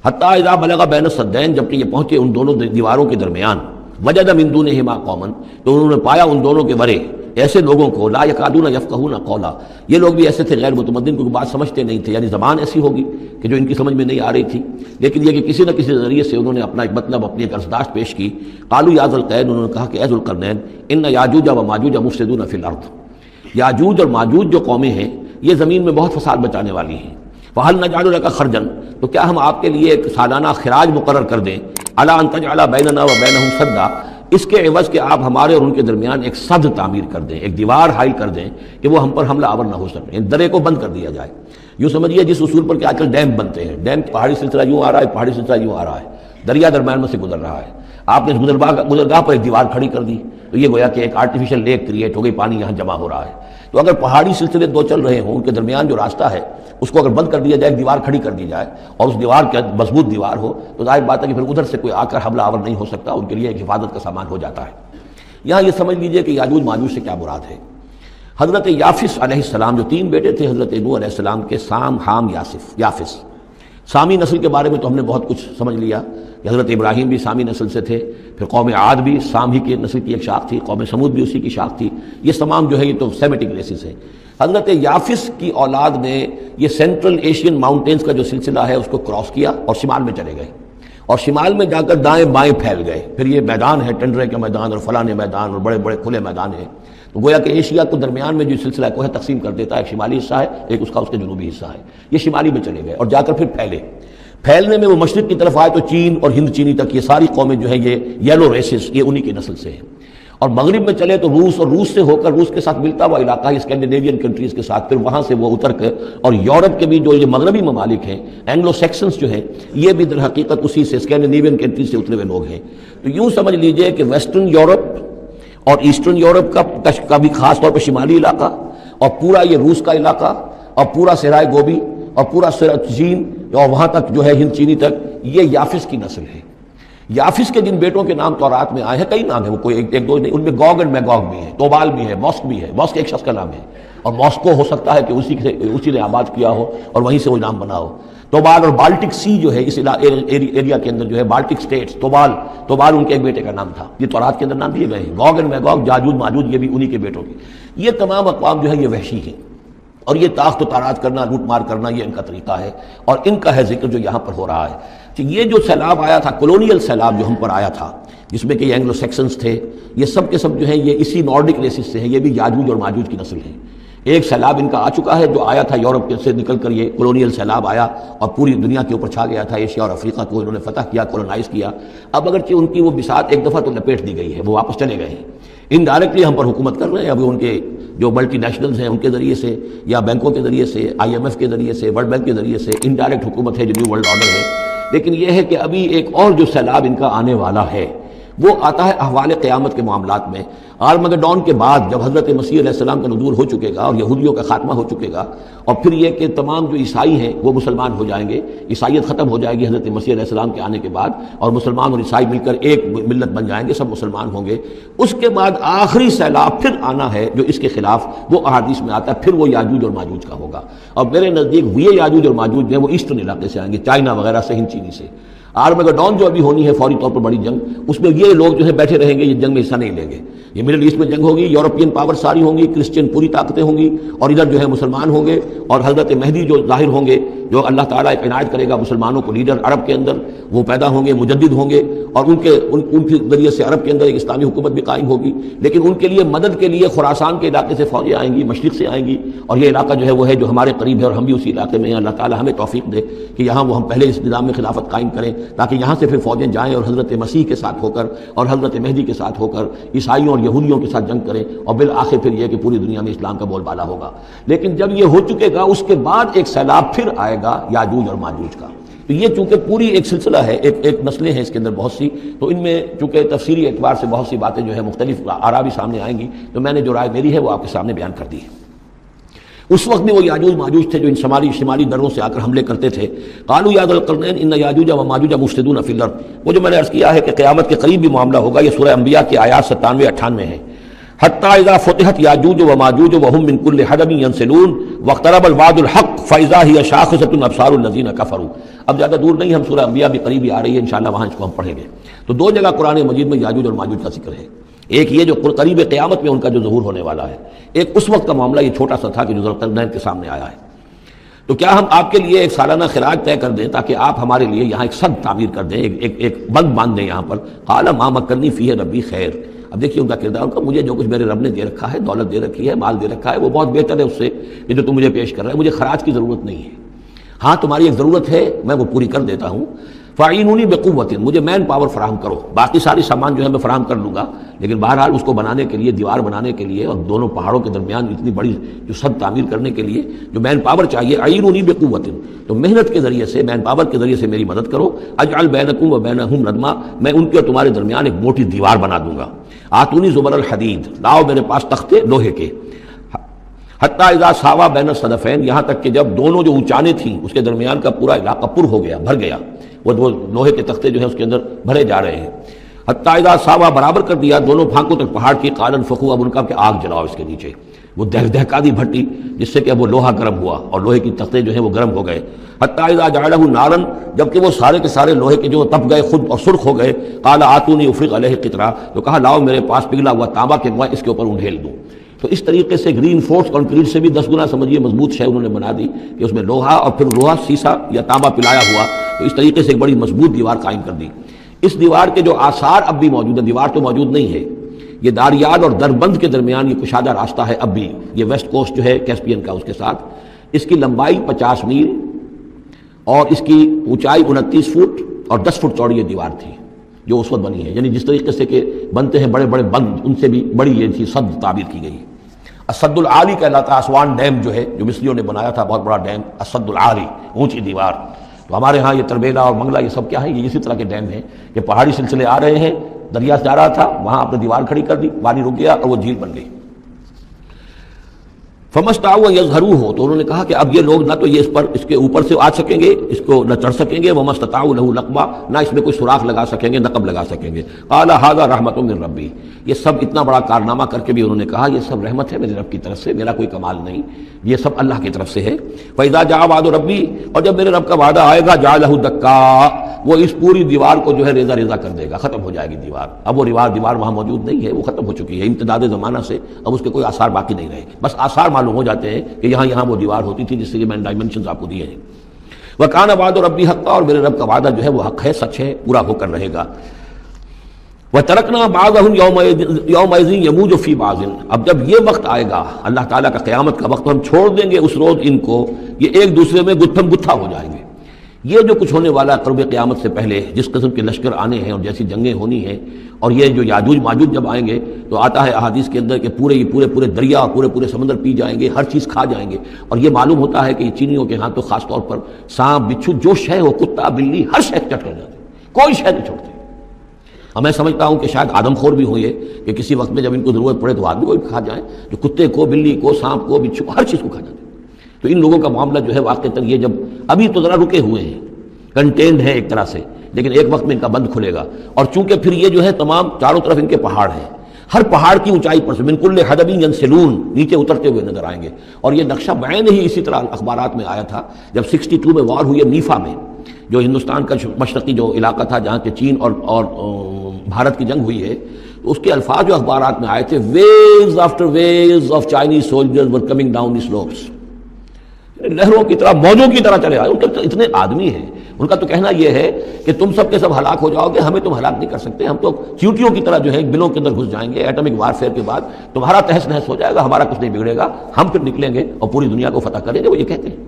حتیٰ اذا بلغ بین السدین، جبکہ یہ پہنچے ان دونوں دیواروں کے درمیان، وجد من دونہما قوما، تو انہوں نے پایا ان دونوں کے ورے ایسے لوگوں کو، لا یکادون یفقہون قولا، یہ لوگ بھی ایسے تھے غیر متمدن، کیونکہ بات سمجھتے نہیں تھے، یعنی زبان ایسی ہوگی کہ جو ان کی سمجھ میں نہیں آ رہی تھی، لیکن یہ کہ کسی نہ کسی ذریعے سے انہوں نے اپنا ایک مطلب، اپنی ایک ارزداشت پیش کی۔ قالوا یا ذا القرنین، انہوں نے کہا کہ اے ذو القرنین، ان یاجوج و ماجوج مفسدون فی الارض، یاجوج اور ماجوج جو قومیں ہیں یہ زمین میں بہت فساد مچانے والی ہیں۔ فہل نجعل لک خرجا، تو کیا ہم آپ کے لیے ایک سالانہ خراج مقرر کر دیں، الی ان تجعل بیننا و بینہم سدا، اس کے عوض کہ آپ ہمارے اور ان کے درمیان ایک سد تعمیر کر دیں، ایک دیوار حائل کر دیں کہ وہ ہم پر حملہ آور نہ ہو سکے، درے کو بند کر دیا جائے۔ یوں سمجھیے جس اصول پر کہ آج کل ڈیم بنتے ہیں، ڈیم پہاڑی سلسلہ یوں آ رہا ہے، پہاڑی سلسلہ یوں آ رہا ہے، دریا درمیان میں سے گزر رہا ہے، آپ نے اس گزرگاہ پر ایک دیوار کھڑی کر دی تو یہ گویا کہ ایک آرٹیفیشل لیک کریٹ ہو گئی، پانی یہاں جمع ہو رہا ہے۔ تو اگر پہاڑی سلسلے دو چل رہے ہوں، ان کے درمیان جو راستہ ہے اس کو اگر بند کر دیا جائے، ایک دیوار کھڑی کر دی جائے اور اس دیوار کے مضبوط دیوار ہو، تو ظاہر بات ہے کہ پھر ادھر سے کوئی آ کر حملہ آور نہیں ہو سکتا، ان کے لیے ایک حفاظت کا سامان ہو جاتا ہے۔ یہاں یہ سمجھ لیجئے کہ یاجوج ماجوج سے کیا مراد ہے۔ حضرت یافس علیہ السلام، جو تین بیٹے تھے حضرت نوح علیہ السلام کے، سام، حام، یافس، سامی نسل کے بارے میں تو ہم نے بہت کچھ سمجھ لیا کہ حضرت ابراہیم بھی سامی نسل سے تھے، پھر قوم عاد بھی سام ہی کی نسل کی ایک شاخ تھی، قوم سمود بھی اسی کی شاخ تھی، یہ تمام جو ہے یہ تو سیمیٹک ریسز ہیں۔ حضرت یافس کی اولاد نے یہ سینٹرل ایشین ماؤنٹینز کا جو سلسلہ ہے اس کو کراس کیا اور شمال میں چلے گئے، اور شمال میں جا کر دائیں بائیں پھیل گئے، پھر یہ میدان ہے ٹنڈرے کے میدان اور فلاں میدان اور بڑے بڑے کھلے میدان ہیں، تو گویا کہ ایشیا کو درمیان میں جو سلسلہ کوہ تقسیم کر دیتا ہے، ایک شمالی حصہ ہے، ایک اس کے جنوبی حصہ ہے، یہ شمالی میں چلے گئے اور جا کر پھر پھیلنے میں وہ مشرق کی طرف آئے تو چین اور ہند چینی تک یہ ساری قومیں جو ہیں یہ یلو ریسز، یہ انہی کی نسل سے ہیں، اور مغرب میں چلے تو روس، اور روس سے ہو کر روس کے ساتھ ملتا ہوا علاقہ ہے اسکینڈینیوین کنٹریز کے ساتھ، پھر وہاں سے وہ اتر کر اور یورپ کے بھی جو یہ مغربی ممالک ہیں، اینگلو سیکسنز جو ہیں، یہ بھی در حقیقت اسی سے اسکینڈینیوین کنٹریز سے اترے ہوئے لوگ ہیں۔ تو یوں سمجھ لیجئے کہ ویسٹرن یورپ اور ایسٹرن یورپ کا بھی خاص طور پر شمالی علاقہ، اور پورا یہ روس کا علاقہ، اور پورا صحرائے گوبی، اور پورا چین، اور وہاں تک جو ہے ہند چینی تک، یہ یافس کی نسل ہے۔ یافس کے جن بیٹوں کے نام تورات میں آئے ہیں، کئی نام ہیں، وہ کوئی ایک دو نہیں، ان میں گوگ اینڈ میگوگ بھی ہے، توبال بھی ہے، موسک بھی ہے، موسک ایک شخص کا نام ہے، اور موسکو ہو سکتا ہے کہ اسی نے آباد کیا ہو اور وہیں سے وہ نام بنا ہو۔ توبال اور بالٹک سی جو ہے اس ایریا کے اندر جو ہے بالٹک سٹیٹس، توبال ان کے ایک بیٹے کا نام تھا، یہ تورات کے اندر نام دیے گئے ہیں۔ گوگ اینڈ میگوگ، جاجوج ماجوج، یہ بھی انہی کے بیٹوں کے۔ یہ تمام اقوام جو ہے یہ وحشی ہیں، اور یہ تاخت و تاراج کرنا، لوٹ مار کرنا، یہ ان کا طریقہ ہے، اور ان کا ہے ذکر جو یہاں پر ہو رہا ہے کہ یہ جو سیلاب آیا تھا، کولونیل سیلاب جو ہم پر آیا تھا، جس میں کہ یہ اینگلو سیکسنز تھے، یہ سب کے سب جو ہیں یہ اسی نارڈک ریسز سے ہیں، یہ بھی یاجوج اور ماجوج کی نسل ہیں۔ ایک سیلاب ان کا آ چکا ہے جو آیا تھا یورپ سے نکل کر، یہ کولونیل سیلاب آیا اور پوری دنیا کے اوپر چھا گیا تھا، ایشیا اور افریقہ کو انہوں نے فتح کیا، کولونائز کیا۔ اب اگرچہ ان کی وہ بساط ایک دفعہ تو لپیٹ دی گئی ہے، وہ واپس چلے گئے ہیں، انڈائریکٹلی ہم پر حکومت کر رہے ہیں، ابھی ان کے جو ملٹی نیشنلز ہیں ان کے ذریعے سے، یا بینکوں کے ذریعے سے، IMF کے ذریعے سے، ورلڈ بینک کے ذریعے سے انڈائریکٹ حکومت ہے جو نیو ورلڈ آرڈر ہے۔ لیکن یہ ہے کہ ابھی ایک اور جو سیلاب ان کا آنے والا ہے وہ آتا ہے احوال قیامت کے معاملات میں۔ آرمگڈون کے بعد جب حضرت مسیح علیہ السلام کا نزول ہو چکے گا اور یہودیوں کا خاتمہ ہو چکے گا، اور پھر یہ کہ تمام جو عیسائی ہیں وہ مسلمان ہو جائیں گے، عیسائیت ختم ہو جائے گی حضرت مسیح علیہ السلام کے آنے کے بعد، اور مسلمان اور عیسائی مل کر ایک ملت بن جائیں گے، سب مسلمان ہوں گے۔ اس کے بعد آخری سیلاب پھر آنا ہے جو اس کے خلاف، وہ احادیث میں آتا ہے، پھر وہ یاجوج اور ماجوج کا ہوگا، اور میرے نزدیک یہ یاجوج اور ماجوج ہیں وہ ایسٹرن علاقے سے آئیں گے، چائنا وغیرہ سے، ہند چینی سے۔ آرمگڈون جو ابھی ہونی ہے فوری طور پر بڑی جنگ، اس میں یہ لوگ جو ہے بیٹھے رہیں گے، یہ جنگ میں حصہ نہیں لیں گے۔ یہ مڈل ایسٹ میں جنگ ہوگی، یورپین پاور ساری ہوں گی، کرسچین پوری طاقتیں ہوں گی، اور ادھر جو ہے مسلمان ہوں گے، اور حضرت مہدی جو ظاہر ہوں گے، جو اللہ تعالیٰ ایک عنایت کرے گا مسلمانوں کو لیڈر عرب کے اندر، وہ پیدا ہوں گے، مجدد ہوں گے، اور ان کے ذریعے سے عرب کے اندر ایک اسلامی حکومت بھی قائم ہوگی۔ لیکن ان کے لیے مدد کے لیے خراسان کے علاقے سے فوجیں آئیں گی، مشرق سے آئیں گی، اور یہ علاقہ جو ہے وہ ہے جو ہمارے قریب ہے اور ہم بھی اسی علاقے میں ہیں۔ اللہ تعالیٰ ہمیں توفیق دے کہ یہاں وہ ہم پہلے اس نظام میں خلافت قائم کریں، تاکہ یہاں سے پھر فوجیں جائیں اور حضرت مسیح کے ساتھ ہو کر اور حضرت مہدی کے ساتھ ہو کر عیسائیوں اور یہودیوں کے ساتھ جنگ کریں، اور بالآخر پھر یہ کہ پوری دنیا میں اسلام کا بول بالا ہوگا۔ لیکن جب یہ ہو چکے گا اس کے بعد ایک سیلاب پھر آئے گا یاجوج اور ماجوج کا۔ تو یہ چونکہ پوری ایک سلسلہ ہے، ایک نسلیں ہیں اس کے اندر بہت سی، تو ان میں چونکہ تفسیری اعتبار سے بہت سی باتیں جو ہے مختلف آراء بھی سامنے آئیں گی، تو میں نے جو رائے میری ہے وہ آپ کے سامنے بیان کر دی ہے۔ اس وقت میں وہ یاجوج ماجوج تھے جو ان شمالی دروں سے آ کر حملے کرتے تھے۔ قالوا یا ذا القرنین ان یاجوج و ماجوج مفسدون فی الارض، وہ جو میں نے عرض کیا ہے کہ قیامت کے قریب بھی معاملہ ہوگا، یہ سورہ انبیاء کی آیات 97-98 ہے۔ حتی اذا فتحت یاجوج و ماجوج وهم من کل حدب ینسلون واقترب الوعد الحق فاذا هي شاخصۃ ابصار الذین کفروا. اب زیادہ دور نہیں، ہم سورہ انبیاء بھی قریب ہی آ رہی ہے، انشاءاللہ وہاں اس کو ہم پڑھیں گے. تو دو جگہ قرآن مجید میں یاجوج اور ماجوج کا ذکر ہے. ایک یہ جو قریب قیامت میں ان کا جو ظہور ہونے والا ہے، ایک اس وقت کا معاملہ یہ چھوٹا سا تھا کہ جو ذوالقرنین کے سامنے آیا ہے. تو کیا ہم آپ کے لیے ایک سالانہ خراج طے کر دیں تاکہ آپ ہمارے لیے یہاں ایک سد تعمیر کر دیں، ایک بند باندھ دیں یہاں پر. قال ما مکنی فیہ ربی خیر. اب دیکھیے ان کا کردار، ان کا مجھے جو کچھ میرے رب نے دے رکھا ہے، دولت دے رکھی ہے، مال دے رکھا ہے، وہ بہت بہتر ہے اس سے کہ جو تم مجھے پیش کر رہے ہیں. مجھے خراج کی ضرورت نہیں ہے. ہاں تمہاری ایک ضرورت ہے، میں وہ پوری کر دیتا ہوں. فاعینونی بقوت، مجھے مین پاور فراہم کرو. باقی ساری سامان جو ہے میں فراہم کر لوں گا، لیکن بہرحال اس کو بنانے کے لیے، دیوار بنانے کے لیے اور دونوں پہاڑوں کے درمیان اتنی بڑی جو سد تعمیر کرنے کے لیے جو مین پاور چاہیے، اعینونی بقوت، تو محنت کے ذریعے سے، مین پاور کے ذریعے سے میری مدد کرو. اجعل بینکم و بینہم ردما، میں ان کے اور تمہارے درمیان ایک موٹی دیوار بنا دوں گا. آتونی زبر الحدید، لاؤ میرے پاس تختے لوہے کے. حتیٰ اذا ساوا بین الصدفین، یہاں تک کہ جب دونوں جو اونچانے تھیں اس کے درمیان کا پورا علاقہ پر ہو گیا، بھر گیا. وہ دو لوہے کے تختے جو ہیں اس کے اندر بھرے جا رہے ہیں. حتیٰ اذا ساوا، برابر کر دیا دونوں پھانکوں تک پہاڑ کی. قال انفخوا، اب ان کا کہ آگ جلاؤ اس کے نیچے. وہ دہکا دی بھٹی جس سے کہ وہ لوہا گرم ہوا اور لوہے کی تختے جو ہیں وہ گرم ہو گئے. حتیٰ اذا جعلہ نارا، جبکہ وہ سارے کے سارے لوہے کے جو تپ گئے خود اور سرخ ہو گئے. قال آتونی افرغ علیہ قطرہ، تو کہا لاؤ میرے پاس پگھلا ہوا تانبا کہ میں اس کے اوپر انڈھیل دوں. تو اس طریقے سے گرین فورس کنکریٹ سے بھی 10 گنا سمجھیے مضبوط شے انہوں نے بنا دی کہ اس میں لوہا اور پھر لوہا سیسا یا تانبا پلایا ہوا. تو اس طریقے سے ایک بڑی مضبوط دیوار قائم کر دی. اس دیوار کے جو آثار اب بھی موجود ہیں، دیوار تو موجود نہیں ہے، یہ داریال اور دربند کے درمیان یہ کشادہ راستہ ہے اب بھی. یہ ویسٹ کوسٹ جو ہے کیسپین کا، اس کے ساتھ اس کی لمبائی 50 میل اور اس کی اونچائی 29 فٹ اور 10 فٹ چوڑی یہ دیوار تھی جو اس وقت بنی ہے. یعنی جس طریقے سے کہ بنتے ہیں بڑے بڑے بند، ان سے بھی بڑی یہ تھی سد تعبیر کی گئی. اسد العالی کہلاتا ہے اسوان ڈیم جو ہے، جو مصریوں نے بنایا تھا، بہت بڑا ڈیم اسد العالی، اونچی دیوار. تو ہمارے ہاں یہ تربیلا اور منگلا یہ سب کیا ہے، یہ اسی طرح کے ڈیم ہیں کہ پہاڑی سلسلے آ رہے ہیں، دریا سے جا رہا تھا، وہاں آپ نے دیوار کھڑی کر دی، پانی رک گیا اور وہ جھیل بن گئی. فمستطاعوا یظہروہ، تو انہوں نے کہا کہ اب یہ لوگ نہ تو یہ اس کے اوپر سے آ سکیں گے، اس کو نہ چڑھ سکیں گے. ومستطاعوا لہ نقبا، نہ اس میں کوئی سوراخ لگا سکیں گے، نقب لگا سکیں گے. قال ھذا رحمۃ من ربی، یہ سب اتنا بڑا کارنامہ کر کے بھی انہوں نے کہا یہ سب رحمت ہے میرے رب کی طرف سے، میرا کوئی کمال نہیں، یہ سب اللہ کی طرف سے ہے. فاذا جاء وعد ربی، اور جب میرے رب کا وعدہ آئے گا، جعلہ دکا، وہ اس پوری دیوار کو جو ہے ریزہ ریزہ کر دے گا، ختم ہو جائے گی دیوار. اب وہ دیوار وہاں موجود نہیں ہے، وہ ختم ہو چکی ہے امتداد زمانہ سے، اب اس کے کوئی آثار باقی نہیں رہے. بس آثار معلوم ہو جاتے ہیں کہ یہاں وہ دیوار ہوتی تھی، جس سے میں نے ڈائمنشنز آپ کو دیے ہیں. وَكَانَ وَعْدُ رَبِّي حَقًّا، اور میرے رب کا وعدہ جو ہے وہ حق ہے، سچ ہے، پورا ہو کر رہے گا. وَتَرَكْنَا بَعْضَهُمْ يَوْمَئِذٍ يَمُوجُ فِي بَعْضٍ، اب جب یہ وقت آئے گا اللہ تعالیٰ کا قیامت کا وقت، تو ہم چھوڑ دیں گے اس روز ان کو، یہ ایک دوسرے میں گتھم گتھا ہو جائیں گے. یہ جو کچھ ہونے والا قرب قیامت سے پہلے جس قسم کے لشکر آنے ہیں اور جیسی جنگیں ہونی ہیں، اور یہ جو یاجوج ماجوج جب آئیں گے تو آتا ہے احادیث کے اندر کہ پورے دریا اور پورے سمندر پی جائیں گے، ہر چیز کھا جائیں گے. اور یہ معلوم ہوتا ہے کہ یہ چینیوں کے ہاں تو خاص طور پر سانپ بچھو جو شے ہو، کتا بلی، ہر شے چٹ کر جاتے، کوئی شے نہیں چھوڑتے. اور میں سمجھتا ہوں کہ شاید آدم خور بھی ہوئے کہ کسی وقت میں جب ان کو ضرورت پڑے تو آدمی کو بھی کھا جائیں، جو کتے کو، بلی کو، سانپ کو، بچھو، ہر چیز کو کھا جاتے. تو ان لوگوں کا معاملہ جو ہے واقعتاً یہ جب ابھی تو ذرا رکے ہوئے ہیں، کنٹینڈ ہے ایک طرح سے، لیکن ایک وقت میں ان کا بند کھلے گا. اور چونکہ پھر یہ جو ہے تمام چاروں طرف ان کے پہاڑ ہیں، ہر پہاڑ کی اونچائی پر سے من کل حدب ینسلون، نیچے اترتے ہوئے نظر آئیں گے. اور یہ نقشہ بعین ہی اسی طرح اخبارات میں آیا تھا جب 62 میں وار ہوئی ہے نیفا میں، جو ہندوستان کا مشرقی جو علاقہ تھا جہاں کہ چین اور بھارت کی جنگ ہوئی ہے. تو اس کے الفاظ جو اخبارات میں آئے تھے، waves after waves of Chinese soldiers were coming down the slopes, لہروں کی طرح، موجوں کی طرح چلے آئے. ان کے اتنے آدمی ہیں، ان کا تو کہنا یہ ہے کہ تم سب کے سب ہلاک ہو جاؤ گے، ہمیں تم ہلاک نہیں کر سکتے، ہم تو چیونٹیوں کی طرح جو ہے بلوں کے اندر گھس جائیں گے. ایٹمک وارفیئر کے بعد تمہارا تہس نہس ہو جائے گا، ہمارا کچھ نہیں بگڑے گا، ہم پھر نکلیں گے اور پوری دنیا کو فتح کریں گے، وہ یہ کہتے ہیں.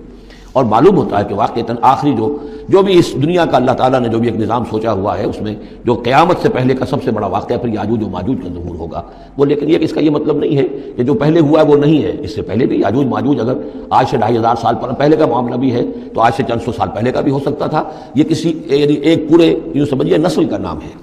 اور معلوم ہوتا ہے کہ واقعتاً آخری جو بھی اس دنیا کا اللہ تعالیٰ نے جو بھی ایک نظام سوچا ہوا ہے، اس میں جو قیامت سے پہلے کا سب سے بڑا واقعہ پھر یاجوج و ماجوج کا ظہور ہوگا وہ. لیکن یہ اس کا یہ مطلب نہیں ہے کہ جو پہلے ہوا ہے وہ نہیں ہے، اس سے پہلے بھی یاجوج ماجوج اگر آج سے 2500 سال پہلے کا معاملہ بھی ہے تو آج سے چند سو سال پہلے کا بھی ہو سکتا تھا. یہ کسی ایک پورے یوں سمجھیے نسل کا نام ہے.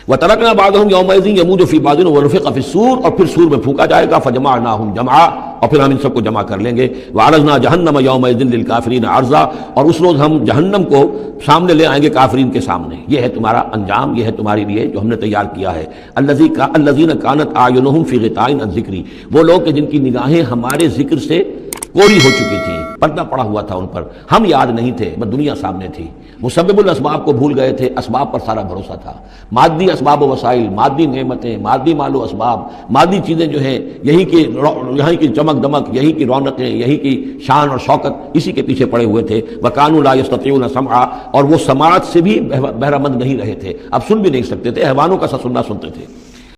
وَتَرَكْنَا بَعْضَهُمْ يَوْمَئِذٍ يَمُوجُ فِي بَعْضٍ وَنُفِخَ فِي الصُّورِ، اور پھر سور میں پھونکا جائے گا، فَجَمَعْنَاهُمْ جَمْعًا، اور پھر ہم ان سب کو جمع کر لیں گے، وَعَرَضْنَا جَهَنَّمَ يَوْمَئِذٍ لِلْكَافِرِينَ عَرْضًا، اور اس روز ہم جہنم کو سامنے لے آئیں گے کافرین کے سامنے۔ یہ ہے تمہارا انجام، یہ ہے تمہارے لیے جو ہم نے تیار کیا ہے۔ الَّذِينَ كَانَتْ أَعْيُنُهُمْ فِي غِطَاءٍ عَنْ ذِكْرِي، وہ لوگ کہ جن کی نگاہیں ہمارے ذکر سے کوری ہو چکی تھی، پردہ پڑا ہوا تھا ان پر، ہم یاد نہیں تھے، بس دنیا سامنے تھی، مسبب الاسباب کو بھول گئے تھے، اسباب پر سارا بھروسہ تھا، مادی اسباب و وسائل، مادی نعمتیں، مادی مال و اسباب، مادی چیزیں جو ہیں یہیں کی چمک دمک، یہیں کی رونقیں، یہیں کی شان اور شوکت، اسی کے پیچھے پڑے ہوئے تھے۔ وَكَانُوا لَا يَسْتَطِيعُونَ سَمْعًا، اور وہ سماعت سے بھی بہرہ مند نہیں رہے تھے، اب سن بھی نہیں سکتے تھے، حیوانوں کا سا سننا سنتے تھے۔